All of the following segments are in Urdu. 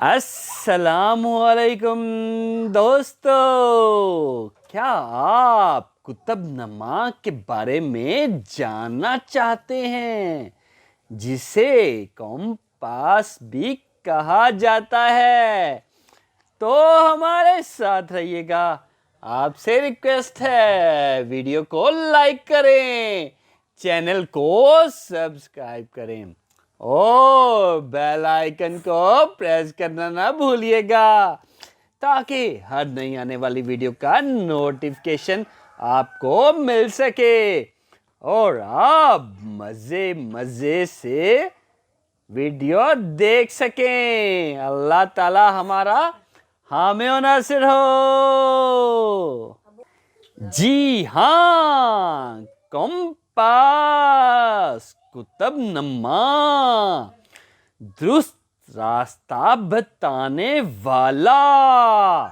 السلام علیکم دوستو، کیا آپ قطب نما کے بارے میں جاننا چاہتے ہیں جسے کمپاس بھی کہا جاتا ہے؟ تو ہمارے ساتھ رہیے گا۔ آپ سے ریکویسٹ ہے ویڈیو کو لائک کریں، چینل کو سبسکرائب کریں اور بیل آئیکن کو پریس کرنا نہ بھولیے گا تاکہ ہر نئی آنے والی ویڈیو کا نوٹیفیکیشن آپ کو مل سکے اور آپ مزے سے ویڈیو دیکھ سکیں۔ اللہ تعالی ہمارا حامی و ناصر ہو۔ جی ہاں، کمپاس قطب نما درست راستہ بتانے والا۔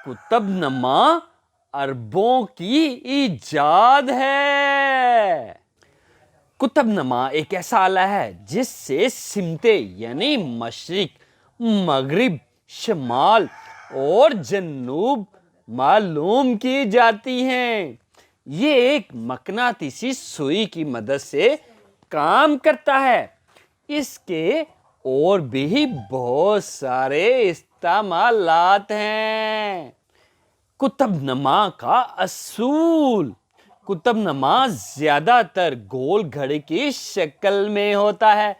قطب نما عربوں کی ایجاد ہے۔ قطب نما ایک ایسا آلہ ہے جس سے سمتیں یعنی مشرق، مغرب، شمال اور جنوب معلوم کی جاتی ہیں۔ یہ ایک مقناطیسی سوئی کی مدد سے کام کرتا ہے۔ اس کے اور بھی بہت سارے استعمالات ہیں۔ قطب نما کا اصول: قطب نما زیادہ تر گول گھڑی کی شکل میں ہوتا ہے۔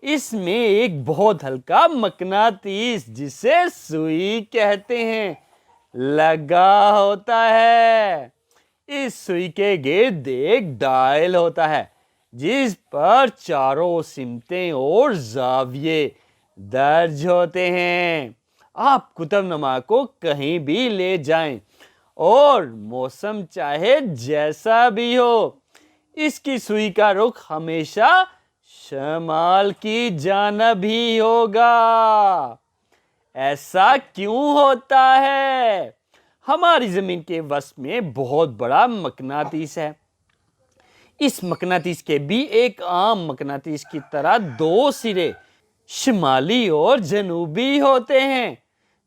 اس میں ایک بہت ہلکا مقناطیس جسے سوئی کہتے ہیں لگا ہوتا ہے۔ اس سوئی کے گرد ایک ڈائل ہوتا ہے جس پر چاروں سمتیں اور زاویے درج ہوتے ہیں۔ آپ قطب نما کو کہیں بھی لے جائیں اور موسم چاہے جیسا بھی ہو، اس کی سوئی کا رخ ہمیشہ شمال کی جانب ہی ہوگا۔ ایسا کیوں ہوتا ہے؟ ہماری زمین کے وسط میں بہت بڑا مقناطیس ہے۔ اس مقناطیس کے بھی ایک عام مقناطیس کی طرح دو سرے شمالی اور جنوبی ہوتے ہیں۔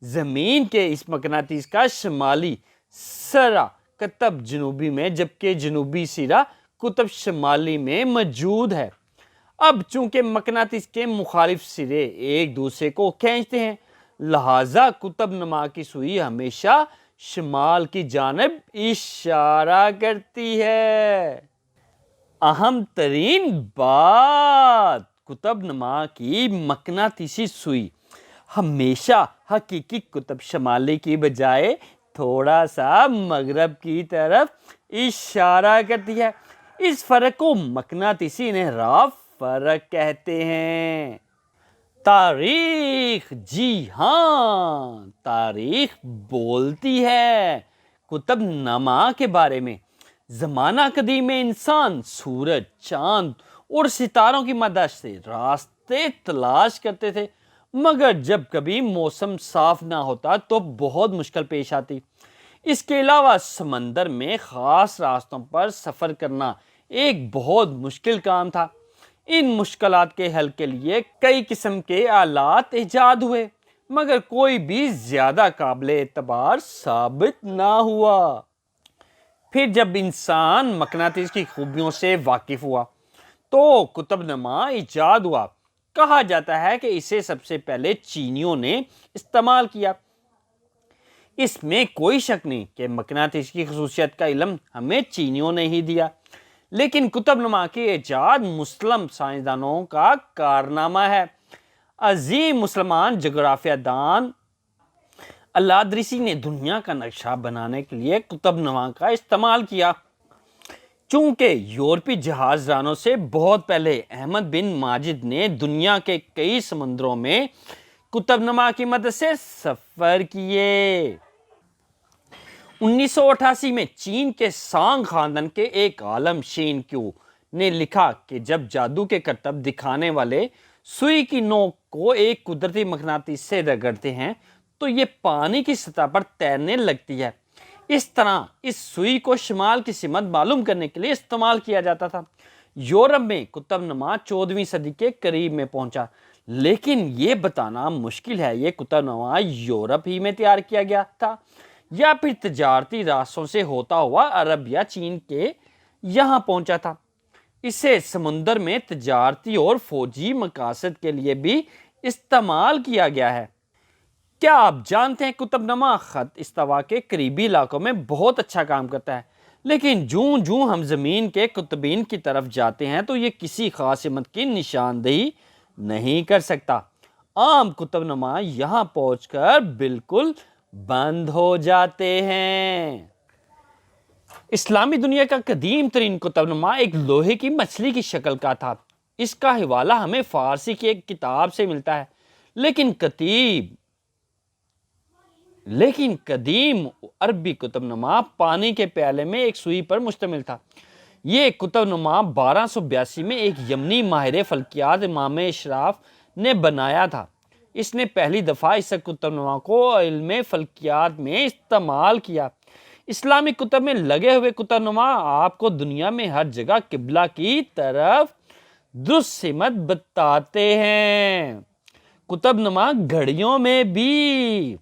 زمین کے اس مقناطیس کا شمالی سرا قطب جنوبی میں جبکہ جنوبی سرا قطب شمالی میں موجود ہے۔ اب چونکہ مقناطیس کے مخالف سرے ایک دوسرے کو کھینچتے ہیں، لہذا قطب نما کی سوئی ہمیشہ شمال کی جانب اشارہ کرتی ہے۔ اہم ترین بات: قطب نما کی مقناطیسی سوئی ہمیشہ حقیقی قطب شمالی کی بجائے تھوڑا سا مغرب کی طرف اشارہ کرتی ہے۔ اس فرق کو مقناطیسی انحراف فرق کہتے ہیں۔ تاریخ: جی ہاں، تاریخ بولتی ہے قطب نما کے بارے میں۔ زمانہ قدیم میں انسان سورج، چاند اور ستاروں کی مدد سے راستے تلاش کرتے تھے، مگر جب کبھی موسم صاف نہ ہوتا تو بہت مشکل پیش آتی۔ اس کے علاوہ سمندر میں خاص راستوں پر سفر کرنا ایک بہت مشکل کام تھا۔ ان مشکلات کے حل کے لیے کئی قسم کے آلات ایجاد ہوئے، مگر کوئی بھی زیادہ قابل اعتبار ثابت نہ ہوا۔ پھر جب انسان مقناطیس کی خوبیوں سے واقف ہوا تو قطب نما ایجاد ہوا۔ کہا جاتا ہے کہ اسے سب سے پہلے چینیوں نے استعمال کیا۔ اس میں کوئی شک نہیں کہ مقناطیس کی خصوصیت کا علم ہمیں چینیوں نے ہی دیا، لیکن قطب نما کی ایجاد مسلم سائنسدانوں کا کارنامہ ہے۔ عظیم مسلمان جغرافیہ دان الادریسی نے دنیا کا نقشہ بنانے کے لیے قطب نما کا استعمال کیا۔ چونکہ یورپی جہاز رانوں سے بہت پہلے احمد بن ماجد نے دنیا کے کئی سمندروں میں قطب نما کی مدد سے سفر کیے۔ 1988 میں چین کے سانگ خاندان کے ایک عالم شین کیو نے لکھا کہ جب جادو کے کرتب دکھانے والے سوئی کی نوک کو ایک قدرتی مقناطیس سے رگڑتے ہیں تو یہ پانی کی سطح پر تیرنے لگتی ہے۔ اس طرح اس سوئی کو شمال کی سمت معلوم کرنے کے لیے استعمال کیا جاتا تھا۔ یورپ میں قطب نما 14ویں صدی کے قریب میں پہنچا، لیکن یہ بتانا مشکل ہے یہ کتب نما یورپ ہی میں تیار کیا گیا تھا یا پھر تجارتی راستوں سے ہوتا ہوا عرب یا چین کے یہاں پہنچا تھا۔ اسے سمندر میں تجارتی اور فوجی مقاصد کے لیے بھی استعمال کیا گیا ہے۔ کیا آپ جانتے ہیں کتب نما خط استوا کے قریبی علاقوں میں بہت اچھا کام کرتا ہے، لیکن جوں جوں ہم زمین کے قطبین کی طرف جاتے ہیں تو یہ کسی خاص سمت کی نشاندہی نہیں کر سکتا۔ عام کتب نما یہاں پہنچ کر بالکل بند ہو جاتے ہیں۔ اسلامی دنیا کا قدیم ترین کتب نما ایک لوہے کی مچھلی کی شکل کا تھا۔ اس کا حوالہ ہمیں فارسی کی ایک کتاب سے ملتا ہے، لیکن قدیم عربی کتب نما پانی کے پیالے میں ایک سوئی پر مشتمل تھا۔ یہ کتب نما 1282 میں ایک یمنی ماہر فلکیات امام اشراف نے بنایا تھا۔ اس نے پہلی دفعہ اس کتب نما کو علم فلکیات میں استعمال کیا۔ اسلامی کتب میں لگے ہوئے کتب نما آپ کو دنیا میں ہر جگہ قبلہ کی طرف درست سمت بتاتے ہیں۔ کتب نما گھڑیوں میں بھی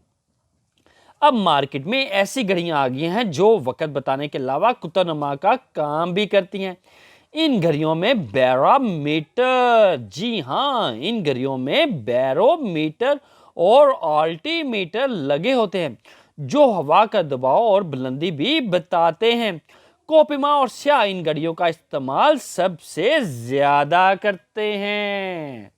اب مارکیٹ میں ایسی گھڑیاں آ گئی ہیں جو وقت بتانے کے علاوہ کتب نما کا کام بھی کرتی ہیں۔ ان گھڑیوں میں بیرو میٹر اور آلٹی میٹر لگے ہوتے ہیں جو ہوا کا دباؤ اور بلندی بھی بتاتے ہیں۔ کوپیما اور سیاہ ان گھڑیوں کا استعمال سب سے زیادہ کرتے ہیں۔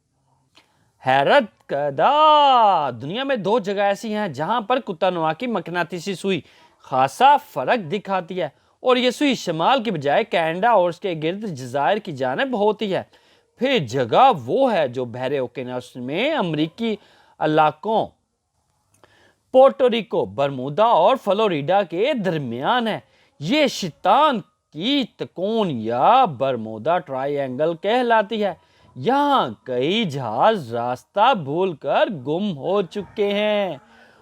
حیرت کدا دنیا میں 2 جگہ ایسی ہیں جہاں پر کتب نما کی مقناطیسی سوئی خاصا فرق دکھاتی ہے، اور یہ سوئی شمال کی بجائے کینیڈا اور اس کے گرد جزائر کی جانب ہوتی ہے۔ پھر جگہ وہ ہے جو بحر اوقیانوس میں امریکی علاقوں پورٹوریکو، برمودا اور فلوریڈا کے درمیان ہے۔ یہ شیطان کی تکون یا برمودا ٹرائی اینگل کہلاتی ہے۔ یہاں کئی جہاز راستہ بھول کر گم ہو چکے ہیں،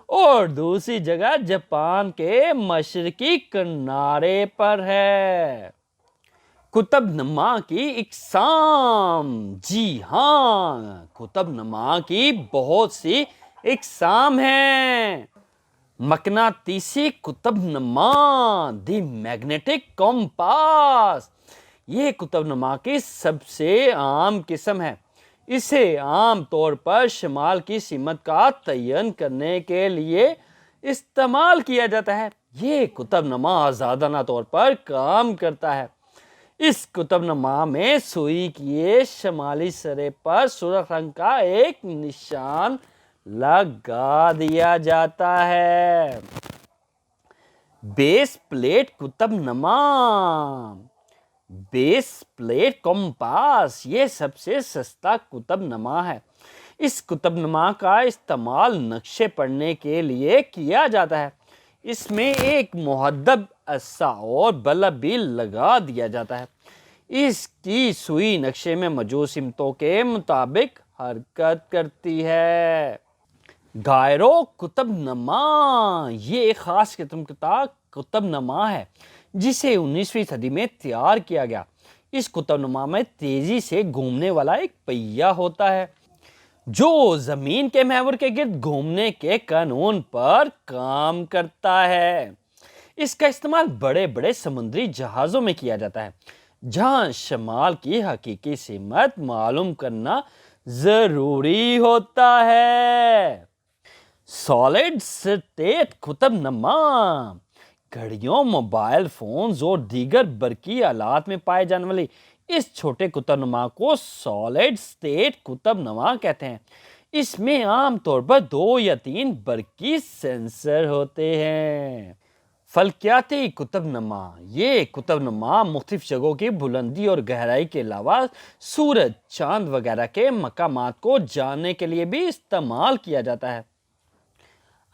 اور دوسری جگہ جاپان کے مشرقی کنارے پر ہے۔ کتب نما کی اقسام۔ جی ہاں، کتب نما کی بہت سی اقسام ہیں۔ مقناطیسی کتب نما، دی میگنیٹک کمپاس، یہ کتب نما کی سب سے عام قسم ہے۔ اسے عام طور پر شمال کی سمت کا تعین کرنے کے لیے استعمال کیا جاتا ہے۔ یہ کتب نما آزادانہ طور پر کام کرتا ہے۔ اس کتب نما میں سوئی کے شمالی سرے پر سرخ رنگ کا ایک نشان لگا دیا جاتا ہے۔ بیس پلیٹ کتب نما، بیس پلیٹ کمپاس، یہ سب سے سستا کتب نما ہے۔ اس کتب نما کا استعمال نقشے پڑھنے کے لیے کیا جاتا ہے۔ اس میں ایک محدب عصا اور بلب بھی لگا دیا جاتا ہے۔ اس کی سوئی نقشے میں موجود سمتوں کے مطابق حرکت کرتی ہے۔ گائرو کتب نما، یہ ایک خاص قسم کا کتب نما ہے جسے 19ویں صدی میں تیار کیا گیا۔ اس کتب نما میں تیزی سے گھومنے والا ایک پہیہ ہوتا ہے جو زمین کے محور کے گرد گھومنے کے قانون پر کام کرتا ہے۔ اس کا استعمال بڑے بڑے سمندری جہازوں میں کیا جاتا ہے جہاں شمال کی حقیقی سمت معلوم کرنا ضروری ہوتا ہے۔ سالڈ سٹیٹ کتب نما، گھڑیوں، موبائل فونز اور دیگر برقی آلات میں پائے جانے والی اس چھوٹے کتب نما کو سالڈ سٹیٹ کتب نما کہتے ہیں۔ اس میں عام طور پر 2 یا 3 برقی سینسر ہوتے ہیں۔ فلکیاتی کتب نما، یہ کتب نما مختلف جگہوں کی بلندی اور گہرائی کے علاوہ سورج، چاند وغیرہ کے مقامات کو جاننے کے لیے بھی استعمال کیا جاتا ہے۔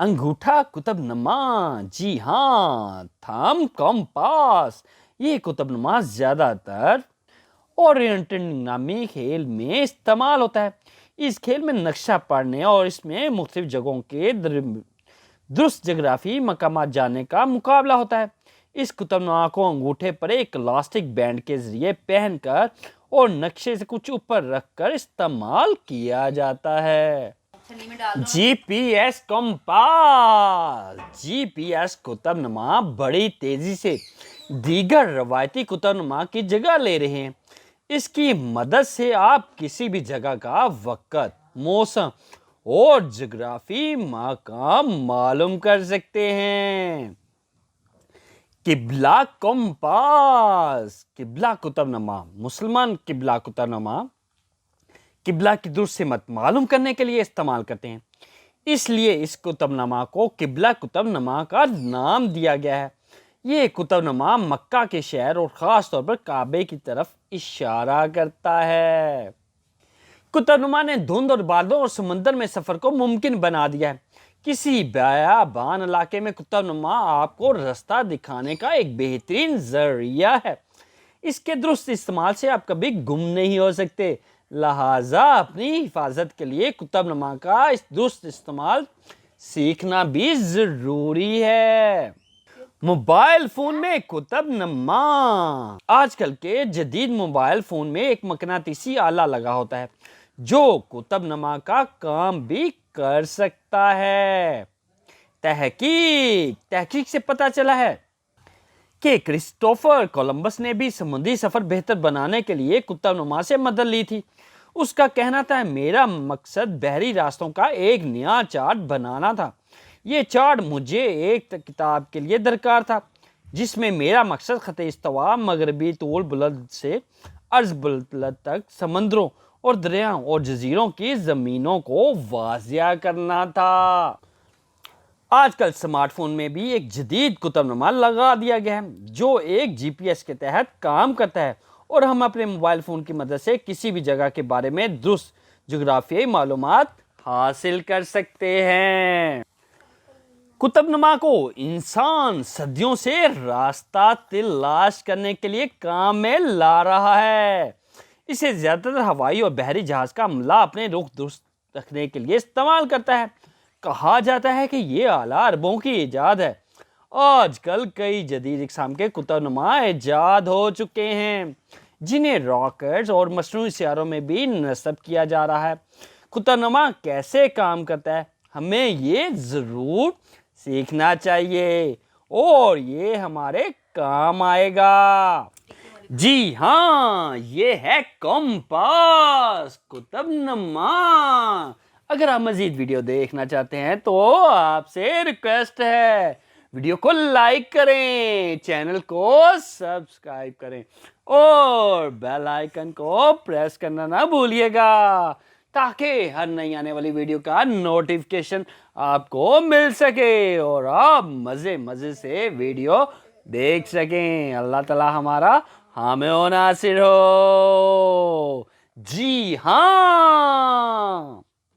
انگوٹھا کتب نما، جی ہاں، تھم کمپاس، یہ کتب نما زیادہ تر اورینٹل نامی کھیل میں استعمال ہوتا ہے۔ اس کھیل میں نقشہ پڑھنے اور اس میں مختلف جگہوں کے درست جغرافی مقامات جاننے کا مقابلہ ہوتا ہے۔ اس کتب نما کو انگوٹھے پر ایک الاسٹک بینڈ کے ذریعے پہن کر اور نقشے سے کچھ اوپر رکھ کر استعمال کیا جاتا ہے۔ جی پی ایس کمپاس۔ جی پی ایس کتب نما بڑی تیزی سے دیگر روایتی کتب نما کی جگہ لے رہے ہیں۔ اس کی مدد سے آپ کسی بھی جگہ کا وقت، موسم اور جغرافی مقام معلوم کر سکتے ہیں۔ قبلہ کمپاس۔ قبلہ کتب نما مسلمان قبلہ کتب نما قبلہ کی درست سمت معلوم کرنے کے لیے استعمال کرتے ہیں، اس لیے اس کتب نما کو قبلہ کتب نما کا نام دیا گیا ہے۔ یہ کتب نما مکہ کے شہر اور خاص طور پر کعبے کی طرف اشارہ کرتا ہے۔ کتب نما نے دھند اور بادلوں اور سمندر میں سفر کو ممکن بنا دیا ہے۔ کسی بیابان علاقے میں کتب نما آپ کو راستہ دکھانے کا ایک بہترین ذریعہ ہے۔ اس کے درست استعمال سے آپ کبھی گم نہیں ہو سکتے، لہٰذا اپنی حفاظت کے لیے کتب نما کا اس درست استعمال سیکھنا بھی ضروری ہے۔ موبائل فون میں کتب نما۔ آج کل کے جدید موبائل فون میں ایک مقناطیسی آلہ لگا ہوتا ہے جو کتب نما کا کام بھی کر سکتا ہے۔ تحقیق سے پتہ چلا ہے کہ کرسٹوفر کولمبس نے بھی سمندری سفر بہتر بنانے کے لیے کتب نما سے مدد لی تھی۔ اس کا کہنا تھا، میرا مقصد بحری راستوں کا ایک نیا چارٹ بنانا تھا۔ یہ چارٹ مجھے ایک کتاب کے لیے درکار تھا جس میں میرا مقصد خط استوا مغربی طول بلد سے عرض بلد تک سمندروں اور دریاؤں اور جزیروں کی زمینوں کو واضح کرنا تھا۔ آج کل سمارٹ فون میں بھی ایک جدید کتب نما لگا دیا گیا ہے جو ایک جی پی ایس کے تحت کام کرتا ہے اور ہم اپنے موبائل فون کی مدد سے کسی بھی جگہ کے بارے میں درست جغرافیائی معلومات حاصل کر سکتے ہیں۔ کتب نما کو انسان صدیوں سے راستہ تلاش کرنے کے لیے کام میں لا رہا ہے۔ اسے زیادہ تر ہوائی اور بحری جہاز کا عملہ اپنے رخ درست رکھنے کے لیے استعمال کرتا ہے۔ کہا جاتا ہے کہ یہ آلہ عربوں کی ایجاد ہے۔ آج کل کئی جدید اقسام کے کتب نما ایجاد ہو چکے ہیں جنہیں راکٹس اور مصنوعی سیاروں میں بھی نصب کیا جا رہا ہے۔ کتب نما کیسے کام کرتا ہے، ہمیں یہ ضرور سیکھنا چاہیے اور یہ ہمارے کام آئے گا۔ جی ہاں، یہ ہے کمپاس کتب نما۔ اگر آپ مزید ویڈیو دیکھنا چاہتے ہیں تو آپ سے ریکویسٹ ہے، ویڈیو کو لائک کریں، چینل کو سبسکرائب کریں اور بیل آئیکن کو پریس کرنا نہ بھولیے گا تاکہ ہر نئی آنے والی ویڈیو کا نوٹیفیکیشن آپ کو مل سکے اور آپ مزے سے ویڈیو دیکھ سکیں۔ اللہ تعالی ہمارا حامی و ناصر ہو۔ جی ہاں۔